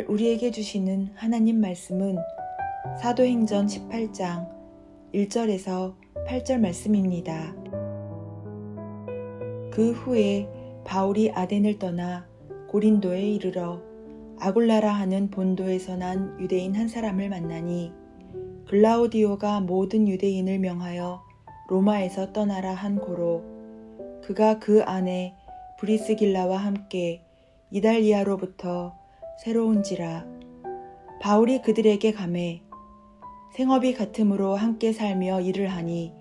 우리에게 주시는 하나님 말씀은 사도행전 18장 1절에서 8절 말씀입니다. 그 후에 바울이 아덴을 떠나 고린도에 이르러 아굴라라 하는 본도에서 난 유대인 한 사람을 만나니 글라우디오가 모든 유대인을 명하여 로마에서 떠나라 한 고로 그가 그 안에 브리스길라와 함께 이달리아로부터 새로운지라. 바울이 그들에게 가매 생업이 같음으로 함께 살며 일을 하니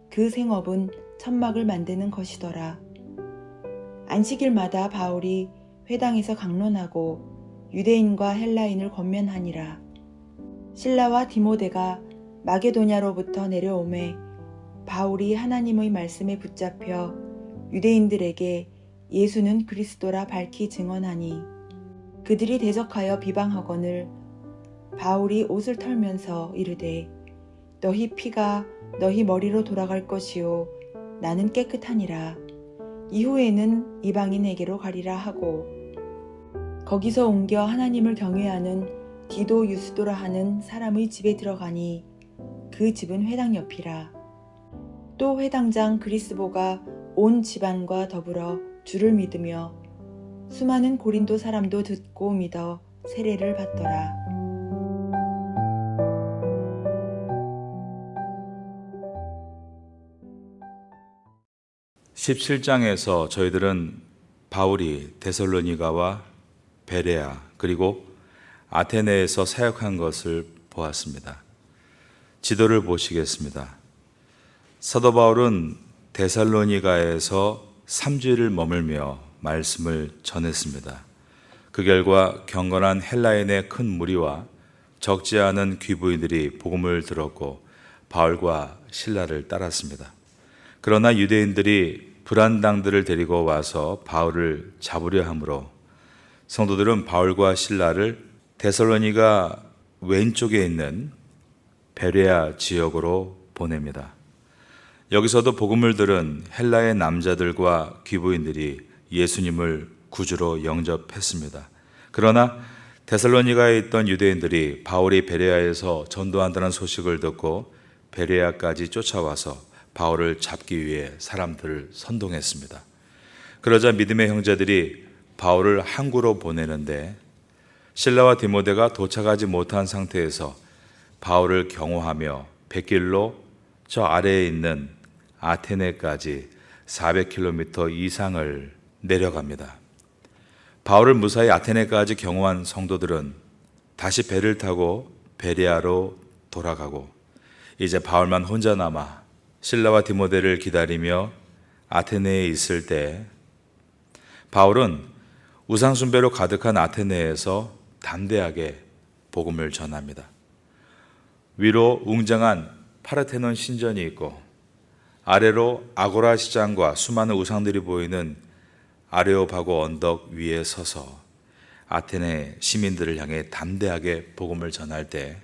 그 생업은 천막을 만드는 것이더라. 안식일마다 바울이 회당에서 강론하고 유대인과 헬라인을 권면하니라. 실라와 디모데가 마게도냐로부터 내려오매 바울이 하나님의 말씀에 붙잡혀 유대인들에게 예수는 그리스도라 밝히 증언하니 그들이 대적하여 비방하거늘 바울이 옷을 털면서 이르되 너희 피가 너희 머리로 돌아갈 것이요 나는 깨끗하니라. 이후에는 이방인에게로 가리라 하고 거기서 옮겨 하나님을 경외하는 디도 유스도라 하는 사람의 집에 들어가니 그 집은 회당 옆이라. 또 회당장 그리스보가 온 집안과 더불어 주를 믿으며 수많은 고린도 사람도 듣고 믿어 세례를 받더라. (17장에서) 저희들은 바울이 데살로니가와 베레아 그리고 아테네에서 사역한 것을 보았습니다. 지도를 보시겠습니다. 사도 바울은 데살로니가에서 3주일을 머물며 말씀을 전했습니다. 그 결과 경건한 헬라인의 큰 무리와 적지 않은 귀부인들이 복음을 들었고 바울과 실라를 따랐습니다. 그러나 유대인들이 불안당들을 데리고 와서 바울을 잡으려 하므로 성도들은 바울과 실라를 데살로니가 왼쪽에 있는 베레아 지역으로 보냅니다. 여기서도 복음을 들은 헬라의 남자들과 귀부인들이 예수님을 구주로 영접했습니다. 그러나 데살로니가에 있던 유대인들이 바울이 베레아에서 전도한다는 소식을 듣고 베레아까지 쫓아와서 바울을 잡기 위해 사람들을 선동했습니다. 그러자 믿음의 형제들이 바울을 항구로 보내는데 실라와 디모데가 도착하지 못한 상태에서 바울을 경호하며 뱃길로 저 아래에 있는 아테네까지 400km 이상을 내려갑니다. 바울을 무사히 아테네까지 경호한 성도들은 다시 배를 타고 베레아로 돌아가고 이제 바울만 혼자 남아 실라와 디모데를 기다리며 아테네에 있을 때 바울은 우상숭배로 가득한 아테네에서 담대하게 복음을 전합니다. 위로 웅장한 파르테논 신전이 있고 아래로 아고라 시장과 수많은 우상들이 보이는 아레오바고 언덕 위에 서서 아테네 시민들을 향해 담대하게 복음을 전할 때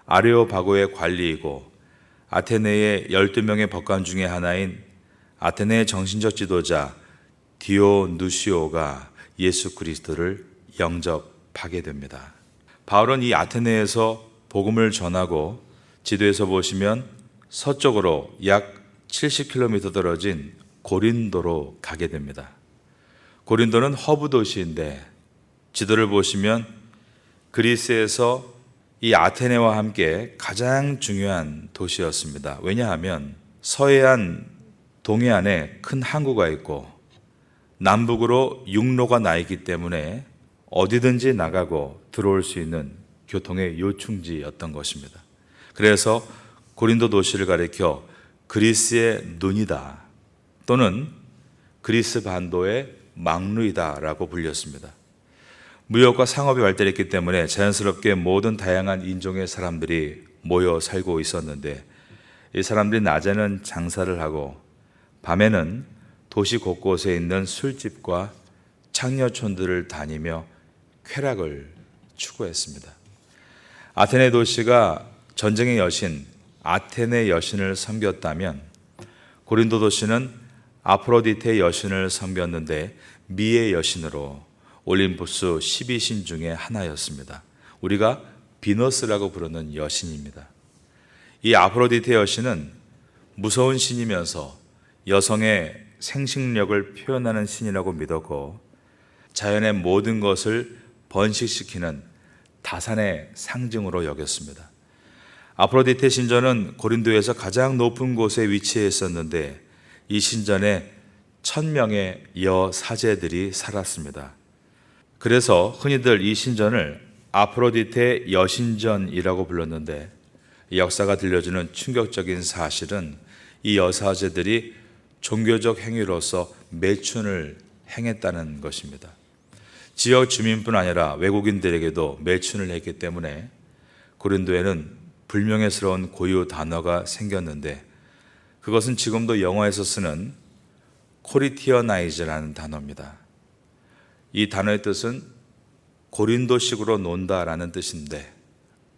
아레오바고의 관리이고 아테네의 12명의 법관 중에 하나인 아테네의 정신적 지도자 디오누시오가 예수 그리스도를 영접하게 됩니다. 바울은 이 아테네에서 복음을 전하고 지도에서 보시면 서쪽으로 약 70km 떨어진 고린도로 가게 됩니다. 고린도는 허브 도시인데 지도를 보시면 그리스에서 이 아테네와 함께 가장 중요한 도시였습니다. 왜냐하면 서해안, 동해안에 큰 항구가 있고 남북으로 육로가 나 있기 때문에 어디든지 나가고 들어올 수 있는 교통의 요충지였던 것입니다. 그래서 고린도 도시를 가리켜 그리스의 눈이다 또는 그리스 반도의 망루이다라고 불렸습니다. 무역과 상업이 발달했기 때문에 자연스럽게 모든 다양한 인종의 사람들이 모여 살고 있었는데 이 사람들이 낮에는 장사를 하고 밤에는 도시 곳곳에 있는 술집과 창녀촌들을 다니며 쾌락을 추구했습니다. 아테네 도시가 전쟁의 여신 아테네 여신을 섬겼다면 고린도 도시는 아프로디테 여신을 섬겼는데 미의 여신으로 올림푸스 12신 중에 하나였습니다. 우리가 비너스라고 부르는 여신입니다. 이 아프로디테 여신은 무서운 신이면서 여성의 생식력을 표현하는 신이라고 믿었고 자연의 모든 것을 번식시키는 다산의 상징으로 여겼습니다. 아프로디테 신전은 고린도에서 가장 높은 곳에 위치해 있었는데 이 신전에 1000명의 여사제들이 살았습니다. 그래서 흔히들 이 신전을 아프로디테 여신전이라고 불렀는데 이 역사가 들려주는 충격적인 사실은 이 여사제들이 종교적 행위로서 매춘을 행했다는 것입니다. 지역 주민뿐 아니라 외국인들에게도 매춘을 했기 때문에 고린도에는 불명예스러운 고유 단어가 생겼는데 그것은 지금도 영어에서 쓰는 코리티어나이즈라는 단어입니다. 이 단어의 뜻은 고린도식으로 논다라는 뜻인데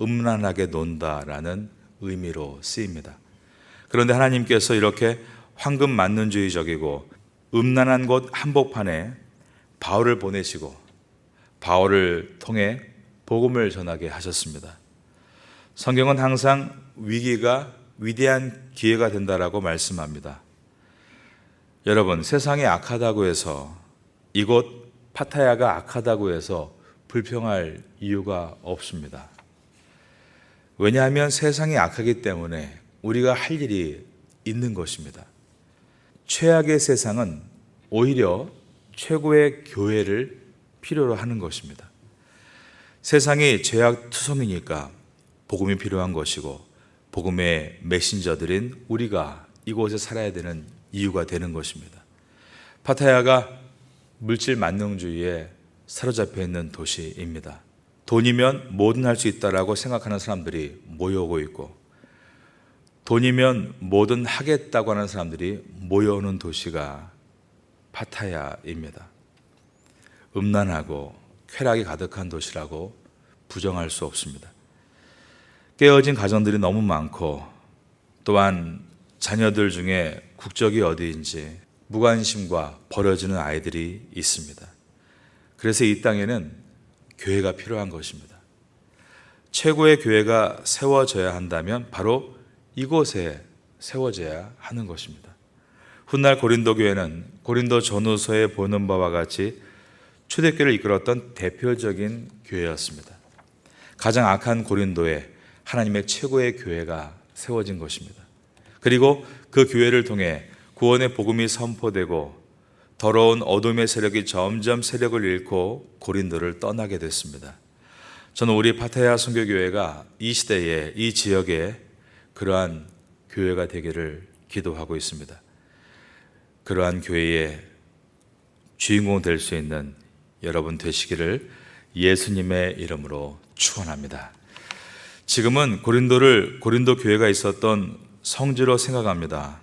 음란하게 논다라는 의미로 쓰입니다. 그런데 하나님께서 이렇게 황금 만능주의적이고 음란한 곳 한복판에 바울을 보내시고 바울을 통해 복음을 전하게 하셨습니다. 성경은 항상 위기가 위대한 기회가 된다라고 말씀합니다. 여러분, 세상이 악하다고 해서 이곳 파타야가 악하다고 해서 불평할 이유가 없습니다. 왜냐하면 세상이 악하기 때문에 우리가 할 일이 있는 것입니다. 최악의 세상은 오히려 최고의 교회를 필요로 하는 것입니다. 세상이 죄악투성이니까 복음이 필요한 것이고 복음의 메신저들인 우리가 이곳에 살아야 되는 이유가 되는 것입니다. 파타야가 물질 만능주의에 사로잡혀 있는 도시입니다. 돈이면 뭐든 할 수 있다라고 생각하는 사람들이 모여오고 있고 돈이면 뭐든 하겠다고 하는 사람들이 모여오는 도시가 파타야입니다. 음란하고 쾌락이 가득한 도시라고 부정할 수 없습니다. 깨어진 가정들이 너무 많고 또한 자녀들 중에 국적이 어디인지 무관심과 버려지는 아이들이 있습니다. 그래서 이 땅에는 교회가 필요한 것입니다. 최고의 교회가 세워져야 한다면 바로 이곳에 세워져야 하는 것입니다. 훗날 고린도 교회는 고린도 전후서에 보는 바와 같이 초대교회를 이끌었던 대표적인 교회였습니다. 가장 악한 고린도에 하나님의 최고의 교회가 세워진 것입니다. 그리고 그 교회를 통해 구원의 복음이 선포되고 더러운 어둠의 세력이 점점 세력을 잃고 고린도를 떠나게 됐습니다. 저는 우리 파타야 선교교회가 이 시대에 이 지역에 그러한 교회가 되기를 기도하고 있습니다. 그러한 교회의 주인공 될 수 있는 여러분 되시기를 예수님의 이름으로 축원합니다. 지금은 고린도 교회가 있었던 성지로 생각합니다.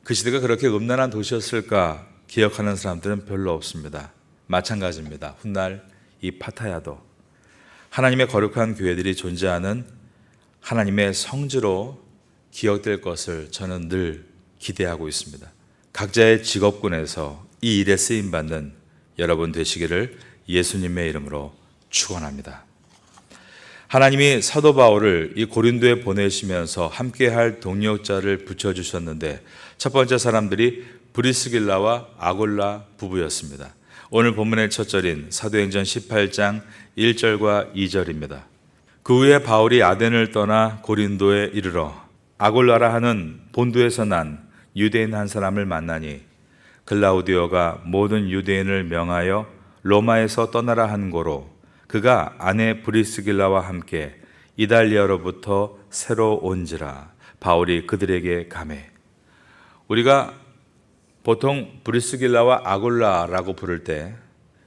그 시대가 그렇게 음란한 도시였을까 기억하는 사람들은 별로 없습니다. 마찬가지입니다. 훗날 이 파타야도 하나님의 거룩한 교회들이 존재하는 하나님의 성지로 기억될 것을 저는 늘 기대하고 있습니다. 각자의 직업군에서 이 일에 쓰임받는 여러분 되시기를 예수님의 이름으로 축원합니다. 하나님이 사도 바울을 이 고린도에 보내시면서 함께할 동력자를 붙여주셨는데 첫 번째 사람들이 브리스길라와 아골라 부부였습니다. 오늘 본문의 첫 절인 사도행전 18장 1절과 2절입니다. 그 후에 바울이 아덴을 떠나 고린도에 이르러 아골라라 하는 본도에서 난 유대인 한 사람을 만나니 글라우디오가 모든 유대인을 명하여 로마에서 떠나라 한 고로 그가 아내 브리스길라와 함께 이달리아로부터 새로 온지라 바울이 그들에게 가매. 우리가 보통 브리스길라와 아골라라고 부를 때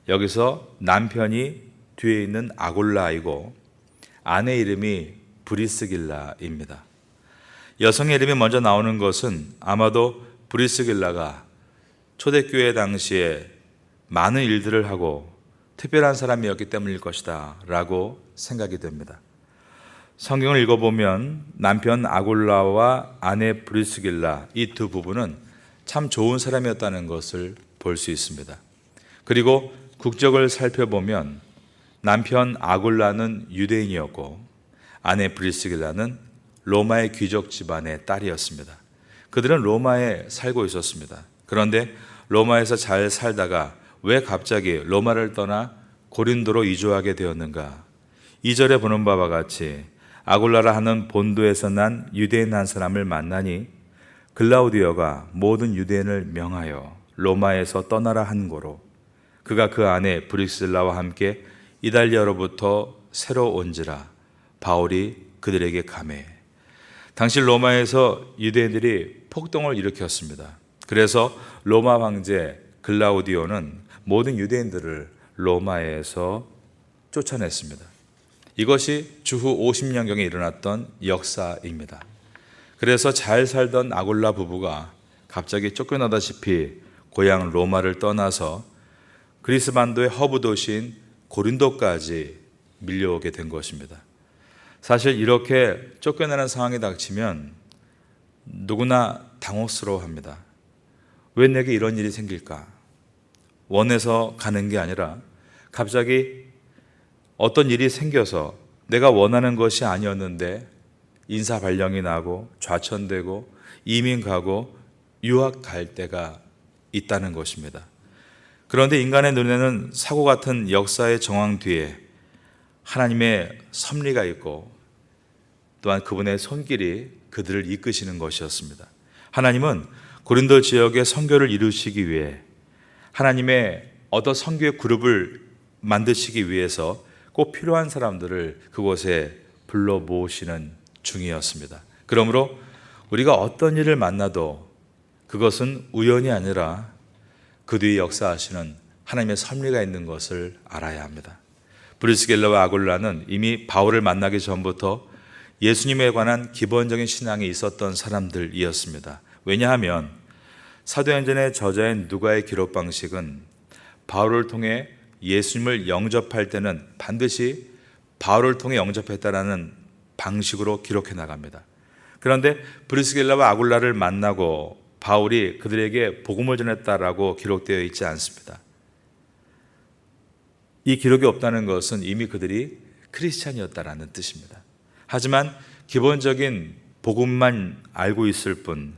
여기서 남편이 뒤에 있는 아골라이고 아내 이름이 브리스길라입니다. 여성의 이름이 먼저 나오는 것은 아마도 브리스길라가 초대교회 당시에 많은 일들을 하고 특별한 사람이었기 때문일 것이다 라고 생각이 됩니다. 성경을 읽어보면 남편 아골라와 아내 브리스길라 이 두 부부는 참 좋은 사람이었다는 것을 볼 수 있습니다. 그리고 국적을 살펴보면 남편 아굴라는 유대인이었고 아내 브리스길라는 로마의 귀족 집안의 딸이었습니다. 그들은 로마에 살고 있었습니다. 그런데 로마에서 잘 살다가 왜 갑자기 로마를 떠나 고린도로 이주하게 되었는가? 2절에 보는 바와 같이 아굴라라 하는 본도에서 난 유대인 한 사람을 만나니 글라우디오가 모든 유대인을 명하여 로마에서 떠나라 한 고로 그가 그 아내 브리스길라와 함께 이달리아로부터 새로 온지라 바울이 그들에게 가매. 당시 로마에서 유대인들이 폭동을 일으켰습니다. 그래서 로마 황제 글라우디오는 모든 유대인들을 로마에서 쫓아냈습니다. 이것이 주후 50년경에 일어났던 역사입니다. 그래서 잘 살던 아굴라 부부가 갑자기 쫓겨나다시피 고향 로마를 떠나서 그리스 반도의 허브 도시인 고린도까지 밀려오게 된 것입니다. 사실 이렇게 쫓겨나는 상황이 닥치면 누구나 당혹스러워합니다. 왜 내게 이런 일이 생길까? 원해서 가는 게 아니라 갑자기 어떤 일이 생겨서 내가 원하는 것이 아니었는데 인사 발령이 나고 좌천되고 이민 가고 유학 갈 때가 있다는 것입니다. 그런데 인간의 눈에는 사고 같은 역사의 정황 뒤에 하나님의 섭리가 있고 또한 그분의 손길이 그들을 이끄시는 것이었습니다. 하나님은 고린도 지역의 선교를 이루시기 위해 하나님의 어떤 선교의 그룹을 만드시기 위해서 꼭 필요한 사람들을 그곳에 불러 모으시는 중이었습니다. 그러므로 우리가 어떤 일을 만나도 그것은 우연이 아니라 그 뒤에 역사하시는 하나님의 섭리가 있는 것을 알아야 합니다. 브리스길라와 아굴라는 이미 바울을 만나기 전부터 예수님에 관한 기본적인 신앙이 있었던 사람들이었습니다. 왜냐하면 사도행전의 저자인 누가의 기록 방식은 바울을 통해 예수님을 영접할 때는 반드시 바울을 통해 영접했다라는 방식으로 기록해 나갑니다. 그런데 브리스길라와 아굴라를 만나고 바울이 그들에게 복음을 전했다라고 기록되어 있지 않습니다. 이 기록이 없다는 것은 이미 그들이 크리스찬이었다라는 뜻입니다. 하지만 기본적인 복음만 알고 있을 뿐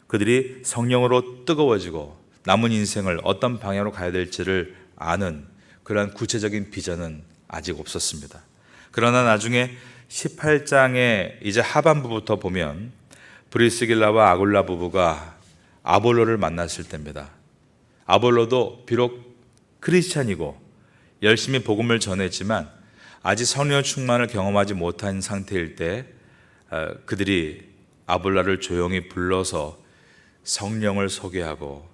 그들이 성령으로 뜨거워지고 남은 인생을 어떤 방향으로 가야 될지를 아는 그러한 구체적인 비전은 아직 없었습니다. 그러나 나중에 18장의 이제 하반부부터 보면 브리스길라와 아굴라 부부가 아볼로를 만났을 때입니다. 아볼로도 비록 크리스찬이고 열심히 복음을 전했지만 아직 성령 충만을 경험하지 못한 상태일 때 그들이 아볼라를 조용히 불러서 성령을 소개하고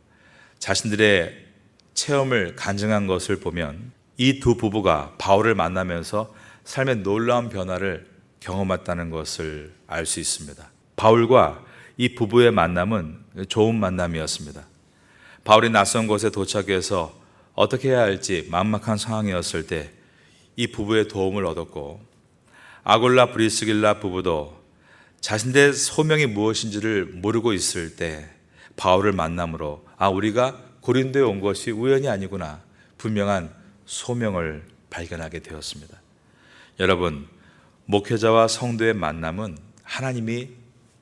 자신들의 체험을 간증한 것을 보면 이 두 부부가 바울을 만나면서 삶의 놀라운 변화를 경험했다는 것을 알 수 있습니다. 바울과 이 부부의 만남은 좋은 만남이었습니다. 바울이 낯선 곳에 도착해서 어떻게 해야 할지 막막한 상황이었을 때 이 부부의 도움을 얻었고 아굴라 브리스길라 부부도 자신들의 소명이 무엇인지를 모르고 있을 때 바울을 만남으로 우리가 고린도에 온 것이 우연이 아니구나 분명한 소명을 발견하게 되었습니다. 여러분, 목회자와 성도의 만남은 하나님이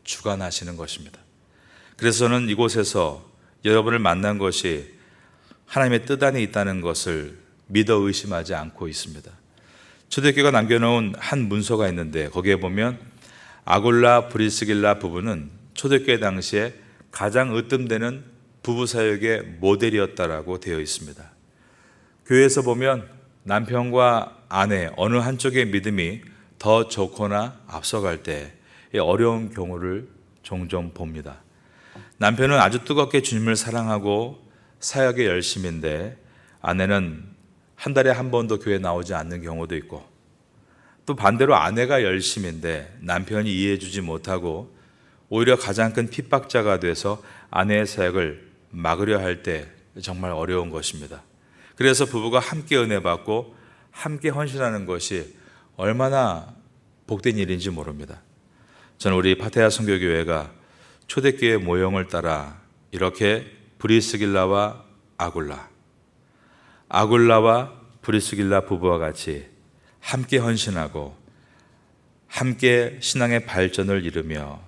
주관하시는 것입니다. 그래서 저는 이곳에서 여러분을 만난 것이 하나님의 뜻 안에 있다는 것을 믿어 의심하지 않고 있습니다. 초대교회가 남겨놓은 한 문서가 있는데 거기에 보면 아굴라 브리스길라 부부는 초대교회 당시에 가장 으뜸되는 부부 사역의 모델이었다라고 되어 있습니다. 교회에서 보면 남편과 아내 어느 한쪽의 믿음이 더 좋거나 앞서갈 때 어려운 경우를 종종 봅니다. 남편은 아주 뜨겁게 주님을 사랑하고 사역에 열심인데 아내는 한 달에 한 번도 교회 나오지 않는 경우도 있고 또 반대로 아내가 열심인데 남편이 이해해 주지 못하고 오히려 가장 큰 핍박자가 돼서 아내의 사역을 막으려 할 때 정말 어려운 것입니다. 그래서 부부가 함께 은혜 받고 함께 헌신하는 것이 얼마나 복된 일인지 모릅니다. 저는 우리 파테아 선교교회가 초대교회 모형을 따라 이렇게 브리스길라와 아굴라, 아굴라와 브리스길라 부부와 같이 함께 헌신하고 함께 신앙의 발전을 이루며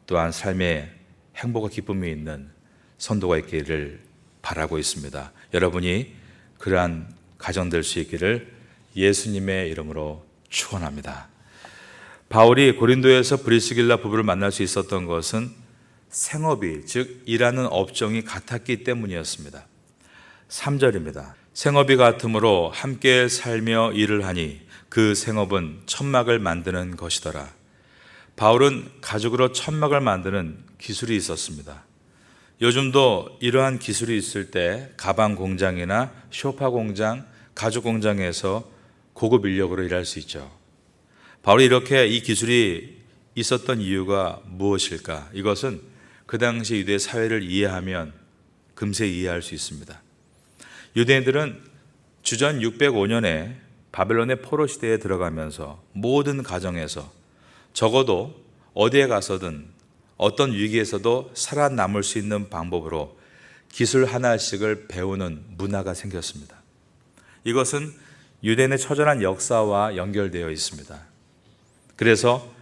또한 삶의 행복과 기쁨이 있는 선도가 있기를 바라고 있습니다. 여러분이 그러한 가정 될 수 있기를 예수님의 이름으로 축원합니다. 바울이 고린도에서 브리스길라 부부를 만날 수 있었던 것은 생업이, 즉 일하는 업종이 같았기 때문이었습니다. 3절입니다. 생업이 같으므로 함께 살며 일을 하니 그 생업은 천막을 만드는 것이더라. 바울은 가죽으로 천막을 만드는 기술이 있었습니다. 요즘도 이러한 기술이 있을 때 가방 공장이나 쇼파 공장, 가죽 공장에서 고급 인력으로 일할 수 있죠. 바울이 이렇게 이 기술이 있었던 이유가 무엇일까? 이것은 그 당시 유대 사회를 이해하면 금세 이해할 수 있습니다. 유대인들은 주전 605년에 바벨론의 포로 시대에 들어가면서 모든 가정에서 적어도 어디에 가서든 어떤 위기에서도 살아남을 수 있는 방법으로 기술 하나씩을 배우는 문화가 생겼습니다. 이것은 유대인의 처절한 역사와 연결되어 있습니다. 그래서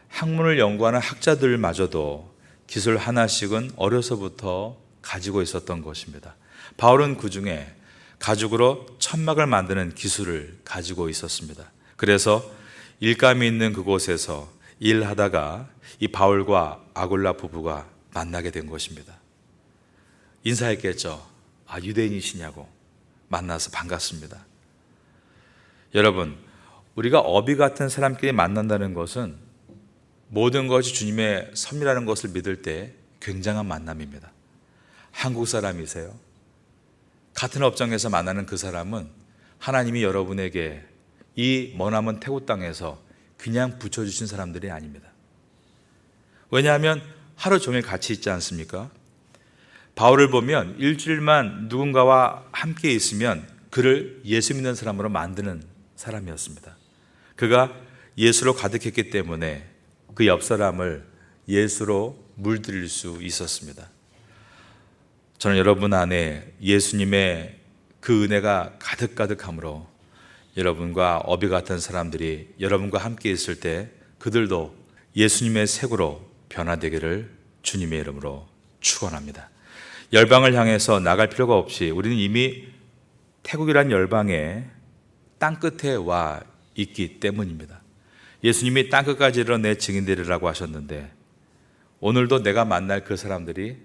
학문을 연구하는 학자들마저도 기술 하나씩은 어려서부터 가지고 있었던 것입니다. 바울은 그 중에 가죽으로 천막을 만드는 기술을 가지고 있었습니다. 그래서 일감이 있는 그곳에서 일하다가 이 바울과 아굴라 부부가 만나게 된 것입니다. 인사했겠죠. 아, 유대인이시냐고. 만나서 반갑습니다. 여러분, 우리가 어비 같은 사람끼리 만난다는 것은 모든 것이 주님의 섭리라는 것을 믿을 때 굉장한 만남입니다. 한국 사람이세요? 같은 업장에서 만나는 그 사람은 하나님이 여러분에게 이 머나먼 태국 땅에서 그냥 붙여주신 사람들이 아닙니다. 왜냐하면 하루 종일 같이 있지 않습니까? 바울을 보면 일주일만 누군가와 함께 있으면 그를 예수 믿는 사람으로 만드는 사람이었습니다. 그가 예수로 가득했기 때문에 그 옆 사람을 예수로 물들일 수 있었습니다. 저는 여러분 안에 예수님의 그 은혜가 가득가득함으로 여러분과 어비 같은 사람들이 여러분과 함께 있을 때 그들도 예수님의 색으로 변화되기를 주님의 이름으로 축원합니다. 열방을 향해서 나갈 필요가 없이 우리는 이미 태국이란 열방의 땅끝에 와 있기 때문입니다. 예수님이 땅끝까지 이르러 내 증인되리라고 하셨는데 오늘도 내가 만날 그 사람들이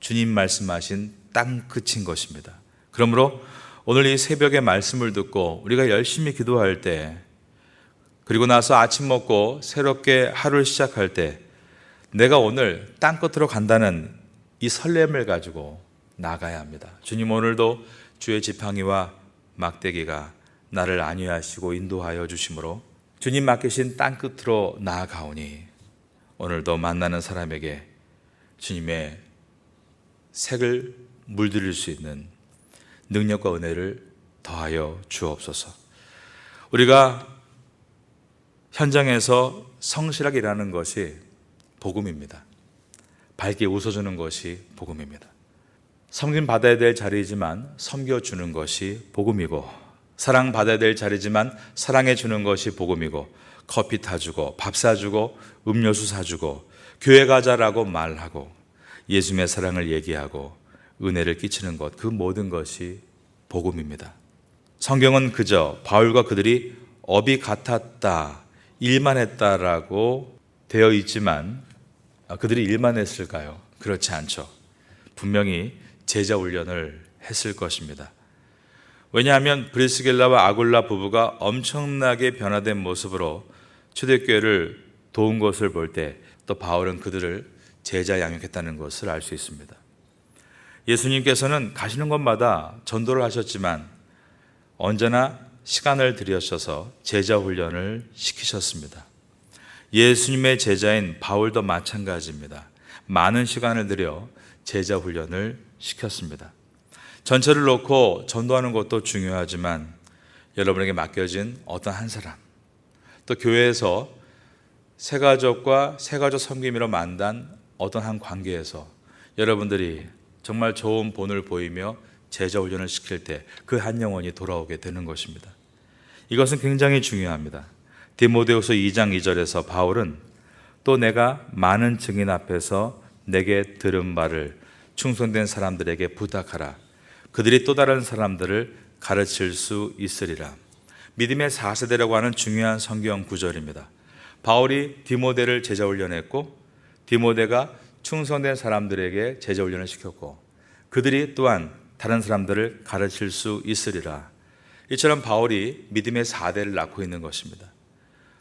주님 말씀하신 땅끝인 것입니다. 그러므로 오늘 이 새벽에 말씀을 듣고 우리가 열심히 기도할 때 그리고 나서 아침 먹고 새롭게 하루를 시작할 때 내가 오늘 땅끝으로 간다는 이 설렘을 가지고 나가야 합니다. 주님, 오늘도 주의 지팡이와 막대기가 나를 안위하시고 인도하여 주심으로 주님 맡기신 땅끝으로 나아가오니 오늘도 만나는 사람에게 주님의 색을 물들일 수 있는 능력과 은혜를 더하여 주옵소서. 우리가 현장에서 성실하게 일하는 것이 복음입니다. 밝게 웃어주는 것이 복음입니다. 섬김 받아야 될 자리이지만 섬겨주는 것이 복음이고, 사랑받아야 될 자리지만 사랑해주는 것이 복음이고, 커피 타주고 밥 사주고 음료수 사주고 교회 가자라고 말하고 예수님의 사랑을 얘기하고 은혜를 끼치는 것, 그 모든 것이 복음입니다. 성경은 그저 바울과 그들이 업이 같았다, 일만 했다라고 되어 있지만 그들이 일만 했을까요? 그렇지 않죠. 분명히 제자 훈련을 했을 것입니다. 왜냐하면 브리스길라와 아굴라 부부가 엄청나게 변화된 모습으로 초대교회를 도운 것을 볼 때 또 바울은 그들을 제자 양육했다는 것을 알 수 있습니다. 예수님께서는 가시는 곳마다 전도를 하셨지만 언제나 시간을 들이셔서 제자 훈련을 시키셨습니다. 예수님의 제자인 바울도 마찬가지입니다. 많은 시간을 들여 제자 훈련을 시켰습니다. 전체를 놓고 전도하는 것도 중요하지만 여러분에게 맡겨진 어떤 한 사람, 또 교회에서 새가족과 새가족 섬김으로 만난 어떤 한 관계에서 여러분들이 정말 좋은 본을 보이며 제자 훈련을 시킬 때 그 한 영혼이 돌아오게 되는 것입니다. 이것은 굉장히 중요합니다. 디모데후서 2장 2절에서 바울은 또 내가 많은 증인 앞에서 내게 들은 말을 충성된 사람들에게 부탁하라. 그들이 또 다른 사람들을 가르칠 수 있으리라. 믿음의 4세대라고 하는 중요한 성경 구절입니다. 바울이 디모데를 제자 훈련했고 디모데가 충성된 사람들에게 제자 훈련을 시켰고 그들이 또한 다른 사람들을 가르칠 수 있으리라. 이처럼 바울이 믿음의 4대를 낳고 있는 것입니다.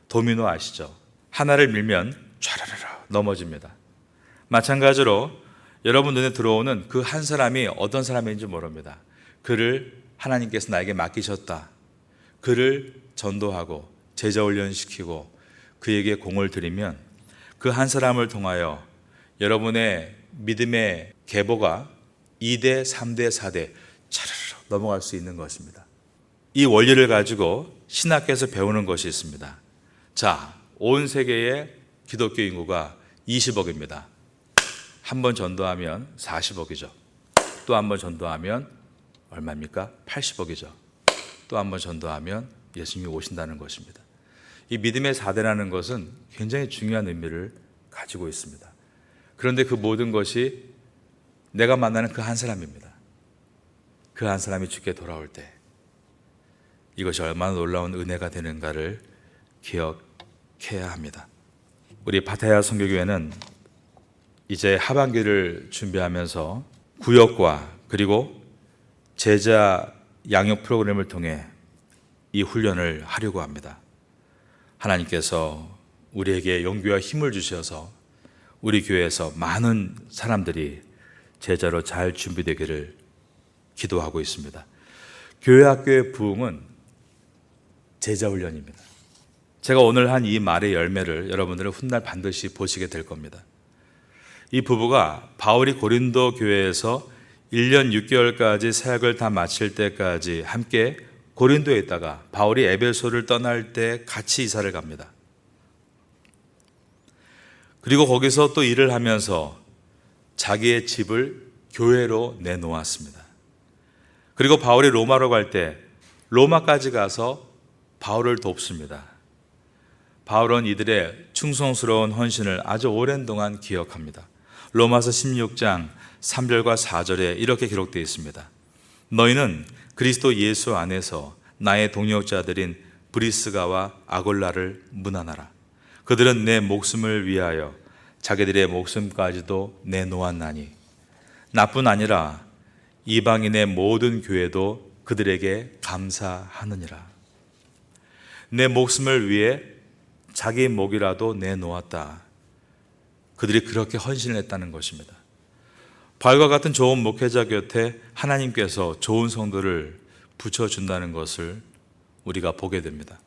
도미노 아시죠? 하나를 밀면 촤라라라 넘어집니다. 마찬가지로 여러분 눈에 들어오는 그 한 사람이 어떤 사람인지 모릅니다. 그를 하나님께서 나에게 맡기셨다. 그를 전도하고 제자 훈련시키고 그에게 공을 들이면 그 한 사람을 통하여 여러분의 믿음의 계보가 2대, 3대, 4대 차르르 넘어갈 수 있는 것입니다. 이 원리를 가지고 신학교에서 배우는 것이 있습니다. 자, 온 세계의 기독교 인구가 20억입니다. 한 번 전도하면 40억이죠. 또 한 번 전도하면 얼마입니까? 80억이죠. 또 한 번 전도하면 예수님이 오신다는 것입니다. 이 믿음의 4대라는 것은 굉장히 중요한 의미를 가지고 있습니다. 그런데 그 모든 것이 내가 만나는 그 한 사람입니다. 그 한 사람이 주께 돌아올 때 이것이 얼마나 놀라운 은혜가 되는가를 기억해야 합니다. 우리 파타야 선교교회는 이제 하반기를 준비하면서 구역과 그리고 제자 양육 프로그램을 통해 이 훈련을 하려고 합니다. 하나님께서 우리에게 용기와 힘을 주셔서 우리 교회에서 많은 사람들이 제자로 잘 준비되기를 기도하고 있습니다. 교회 학교의 부흥은 제자 훈련입니다. 제가 오늘 한 이 말의 열매를 여러분들은 훗날 반드시 보시게 될 겁니다. 이 부부가 바울이 고린도 교회에서 1년 6개월까지 사역을 다 마칠 때까지 함께 고린도에 있다가 바울이 에베소를 떠날 때 같이 이사를 갑니다. 그리고 거기서 또 일을 하면서 자기의 집을 교회로 내놓았습니다. 그리고 바울이 로마로 갈 때 로마까지 가서 바울을 돕습니다. 바울은 이들의 충성스러운 헌신을 아주 오랜 동안 기억합니다. 로마서 16장 3절과 4절에 이렇게 기록되어 있습니다. 너희는 그리스도 예수 안에서 나의 동역자들인 브리스가와 아골라를 문안하라. 그들은 내 목숨을 위하여 자기들의 목숨까지도 내놓았나니 나뿐 아니라 이방인의 모든 교회도 그들에게 감사하느니라. 내 목숨을 위해 자기 목이라도 내놓았다. 그들이 그렇게 헌신을 했다는 것입니다. 바울과 같은 좋은 목회자 곁에 하나님께서 좋은 성도를 붙여준다는 것을 우리가 보게 됩니다.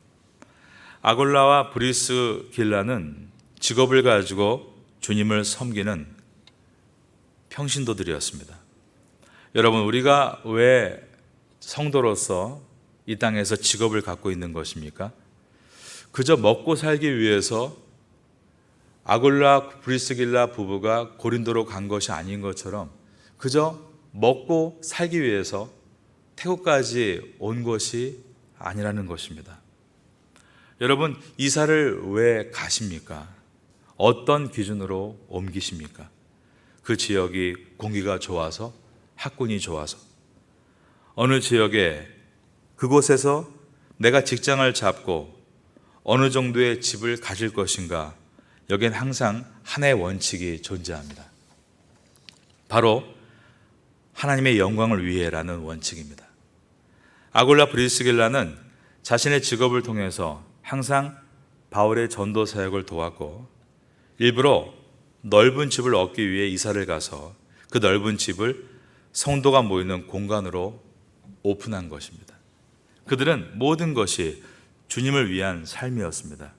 아골라와 브리스길라는 직업을 가지고 주님을 섬기는 평신도들이었습니다. 여러분, 우리가 왜 성도로서 이 땅에서 직업을 갖고 있는 것입니까? 그저 먹고 살기 위해서 아골라 브리스길라 부부가 고린도로 간 것이 아닌 것처럼 그저 먹고 살기 위해서 태국까지 온 것이 아니라는 것입니다. 여러분, 이사를 왜 가십니까? 어떤 기준으로 옮기십니까? 그 지역이 공기가 좋아서, 학군이 좋아서, 어느 지역에 그곳에서 내가 직장을 잡고 어느 정도의 집을 가질 것인가, 여기엔 항상 하나의 원칙이 존재합니다. 바로 하나님의 영광을 위해라는 원칙입니다. 아골라 브리스길라는 자신의 직업을 통해서 항상 바울의 전도 사역을 도왔고 일부러 넓은 집을 얻기 위해 이사를 가서 그 넓은 집을 성도가 모이는 공간으로 오픈한 것입니다. 그들은 모든 것이 주님을 위한 삶이었습니다.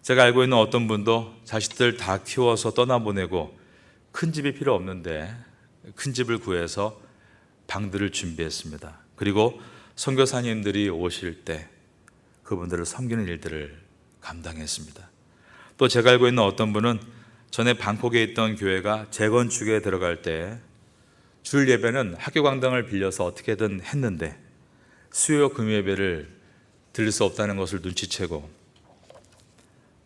제가 알고 있는 어떤 분도 자식들 다 키워서 떠나보내고 큰 집이 필요 없는데 큰 집을 구해서 방들을 준비했습니다. 그리고 선교사님들이 오실 때 그분들을 섬기는 일들을 감당했습니다. 또 제가 알고 있는 어떤 분은 전에 방콕에 있던 교회가 재건축에 들어갈 때 주일 예배는 학교 강당을 빌려서 어떻게든 했는데 수요 금요예배를 들을 수 없다는 것을 눈치채고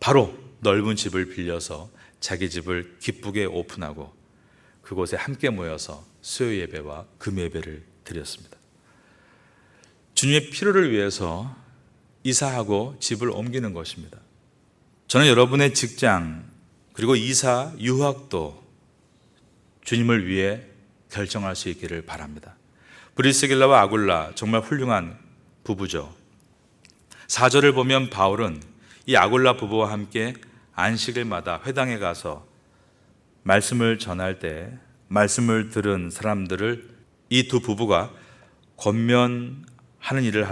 바로 넓은 집을 빌려서 자기 집을 기쁘게 오픈하고 그곳에 함께 모여서 수요 예배와 금요 예배를 드렸습니다. 주님의 필요를 위해서 이사하고 집을 옮기는 것입니다. 저는 여러분의 직장 그리고 이사, 유학도 주님을 위해 결정할 수 있기를 바랍니다. 브리스길라와 아굴라 정말 훌륭한 부부죠. 4절을 보면 바울은 이 아굴라 부부와 함께 안식일마다 회당에 가서 말씀을 전할 때 말씀을 들은 사람들을 이 두 부부가 권면하는 일을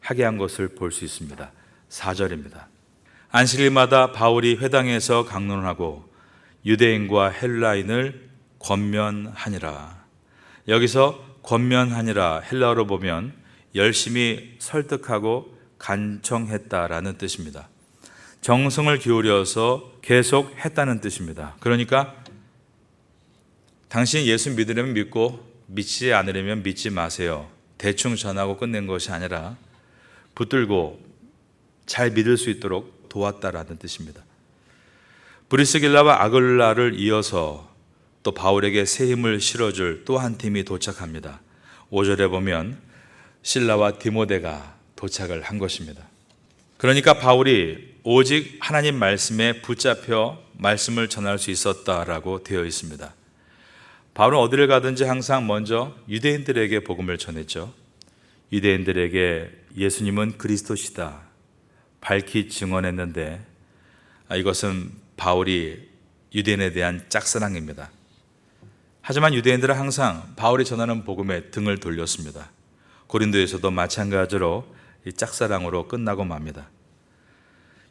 하게 한 것을 볼 수 있습니다. 4절입니다. 안식일마다 바울이 회당에서 강론하고 유대인과 헬라인을 권면하니라. 여기서 권면하니라 헬라어로 보면 열심히 설득하고 간청했다라는 뜻입니다. 정성을 기울여서 계속 했다는 뜻입니다. 그러니까 당신이 예수 믿으려면 믿고 믿지 않으려면 믿지 마세요. 대충 전하고 끝낸 것이 아니라 붙들고 잘 믿을 수 있도록 도왔다라는 뜻입니다. 브리스길라와 아굴라를 이어서 또 바울에게 새 힘을 실어줄 또 한 팀이 도착합니다. 5절에 보면 실라와 디모데가 도착을 한 것입니다. 그러니까 바울이 오직 하나님 말씀에 붙잡혀 말씀을 전할 수 있었다라고 되어 있습니다. 바울은 어디를 가든지 항상 먼저 유대인들에게 복음을 전했죠. 유대인들에게 예수님은 그리스도시다 밝히 증언했는데 이것은 바울이 유대인에 대한 짝사랑입니다. 하지만 유대인들은 항상 바울이 전하는 복음에 등을 돌렸습니다. 고린도에서도 마찬가지로 이 짝사랑으로 끝나고 맙니다.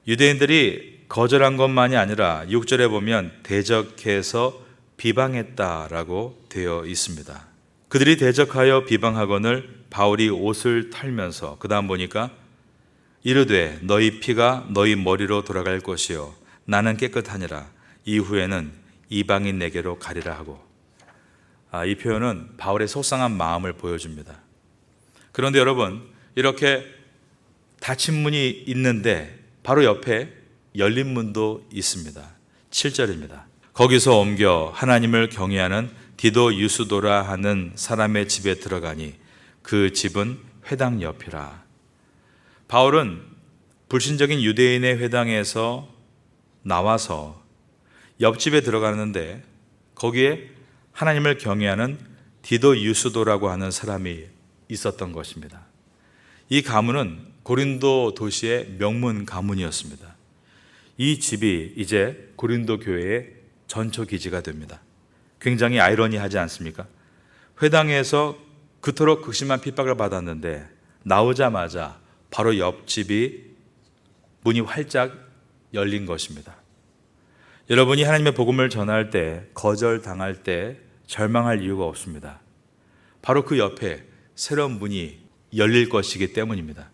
유대인들이 거절한 것만이 아니라 6절에 보면 대적해서 비방했다라고 되어 있습니다. 그들이 대적하여 비방하거늘 바울이 옷을 털면서 그 다음 보니까 이르되 너희 피가 너희 머리로 돌아갈 것이요 나는 깨끗하니라 이후에는 이방인 내게로 가리라 하고 이 표현은 바울의 속상한 마음을 보여줍니다. 그런데 여러분 이렇게 닫힌 문이 있는데 바로 옆에 열린 문도 있습니다. 7절입니다. 거기서 옮겨 하나님을 경외하는 디도 유스도라 하는 사람의 집에 들어가니 그 집은 회당 옆이라. 바울은 불신적인 유대인의 회당에서 나와서 옆집에 들어가는데 거기에 하나님을 경외하는 디도 유스도라고 하는 사람이 있었던 것입니다. 이 가문은 고린도 도시의 명문 가문이었습니다. 이 집이 이제 고린도 교회의 전초 기지가 됩니다. 굉장히 아이러니하지 않습니까? 회당에서 그토록 극심한 핍박을 받았는데 나오자마자 바로 옆집이 문이 활짝 열린 것입니다. 여러분이 하나님의 복음을 전할 때 거절당할 때 절망할 이유가 없습니다. 바로 그 옆에 새로운 문이 열릴 것이기 때문입니다.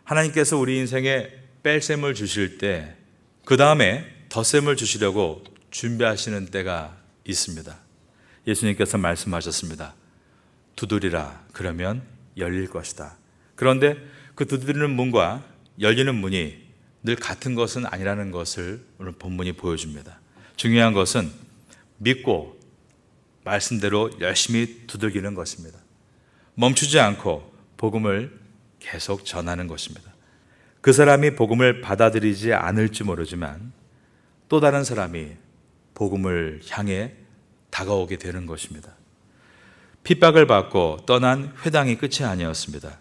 하나님께서 우리 인생에 뺄셈을 주실 때 그 다음에 덧셈을 주시려고 준비하시는 때가 있습니다. 예수님께서 말씀하셨습니다. 두드리라 그러면 열릴 것이다. 그런데 그 두드리는 문과 열리는 문이 늘 같은 것은 아니라는 것을 오늘 본문이 보여줍니다. 중요한 것은 믿고 말씀대로 열심히 두들기는 것입니다. 멈추지 않고 복음을 계속 전하는 것입니다. 그 사람이 복음을 받아들이지 않을지 모르지만 또 다른 사람이 복음을 향해 다가오게 되는 것입니다. 핍박을 받고 떠난 회당이 끝이 아니었습니다.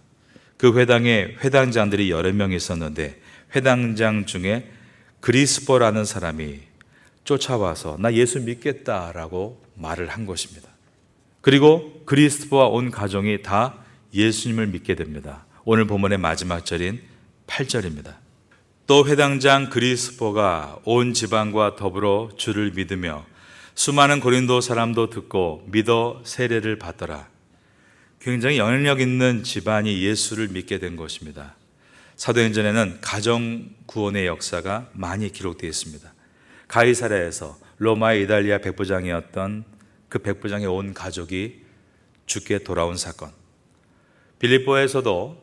그 회당에 회당장들이 여러 명 있었는데 회당장 중에 그리스포라는 사람이 쫓아와서 나 예수 믿겠다라고 말을 한 것입니다. 그리고 그리스포와 온 가정이 다 예수님을 믿게 됩니다. 오늘 본문의 마지막 절인 8절입니다. 또 회당장 그리스포가 온 지방과 더불어 주를 믿으며 수많은 고린도 사람도 듣고 믿어 세례를 받더라. 굉장히 영향력 있는 집안이 예수를 믿게 된 것입니다. 사도행전에는 가정 구원의 역사가 많이 기록되어 있습니다. 가이사랴에서 로마의 이달리아 백부장이었던 그 백부장의 온 가족이 죽게 돌아온 사건, 빌립보에서도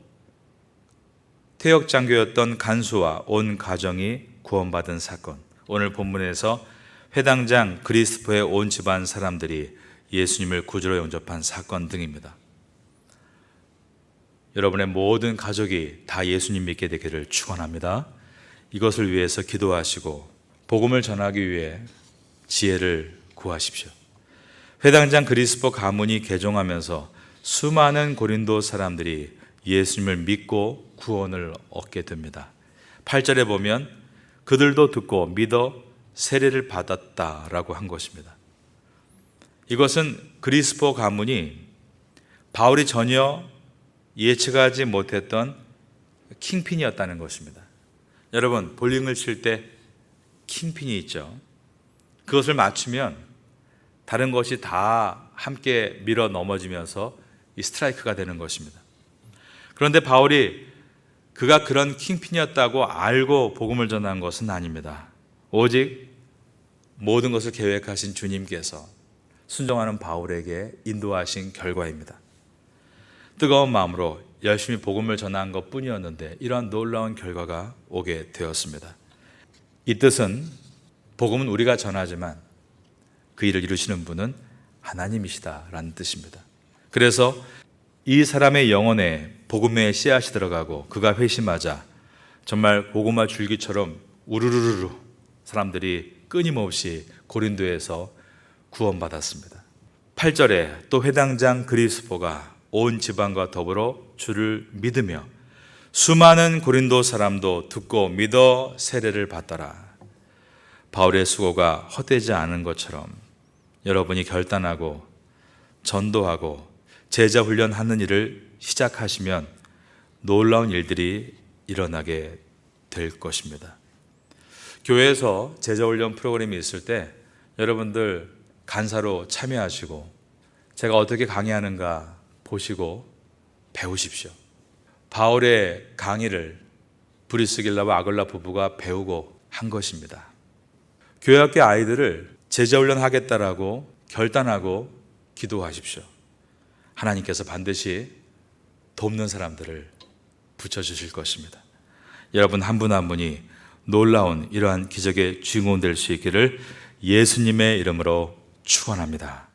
퇴역 장교였던 간수와 온 가정이 구원받은 사건, 오늘 본문에서 회당장 그리스포의 온 집안 사람들이 예수님을 구주로 영접한 사건 등입니다. 여러분의 모든 가족이 다 예수님 믿게 되기를 축원합니다. 이것을 위해서 기도하시고 복음을 전하기 위해 지혜를 구하십시오. 회당장 그리스포 가문이 개종하면서 수많은 고린도 사람들이 예수님을 믿고 구원을 얻게 됩니다. 8절에 보면 그들도 듣고 믿어 세례를 받았다라고 한 것입니다. 이것은 그리스포 가문이 바울이 전혀 예측하지 못했던 킹핀이었다는 것입니다. 여러분, 볼링을 칠 때 킹핀이 있죠. 그것을 맞추면 다른 것이 다 함께 밀어 넘어지면서 이 스트라이크가 되는 것입니다. 그런데 바울이 그가 그런 킹핀이었다고 알고 복음을 전한 것은 아닙니다. 오직 모든 것을 계획하신 주님께서 순종하는 바울에게 인도하신 결과입니다. 뜨거운 마음으로 열심히 복음을 전한 것뿐이었는데 이러한 놀라운 결과가 오게 되었습니다. 이 뜻은 복음은 우리가 전하지만 그 일을 이루시는 분은 하나님이시다라는 뜻입니다. 그래서 이 사람의 영혼에 복음의 씨앗이 들어가고 그가 회심하자 정말 고구마 줄기처럼 우르르르 사람들이 끊임없이 고린도에서 구원받았습니다. 8절에 또 회당장 그리스포가 온 집안과 더불어 주를 믿으며 수많은 고린도 사람도 듣고 믿어 세례를 받더라. 바울의 수고가 헛되지 않은 것처럼 여러분이 결단하고 전도하고 제자 훈련하는 일을 시작하시면 놀라운 일들이 일어나게 될 것입니다. 교회에서 제자 훈련 프로그램이 있을 때 여러분들 간사로 참여하시고 제가 어떻게 강의하는가 보시고 배우십시오. 바울의 강의를 브리스길라와 아글라 부부가 배우고 한 것입니다. 교회학교 아이들을 제자훈련하겠다라고 결단하고 기도하십시오. 하나님께서 반드시 돕는 사람들을 붙여주실 것입니다. 여러분 한 분 한 분이 놀라운 이러한 기적의 주인공 될 수 있기를 예수님의 이름으로 축원합니다.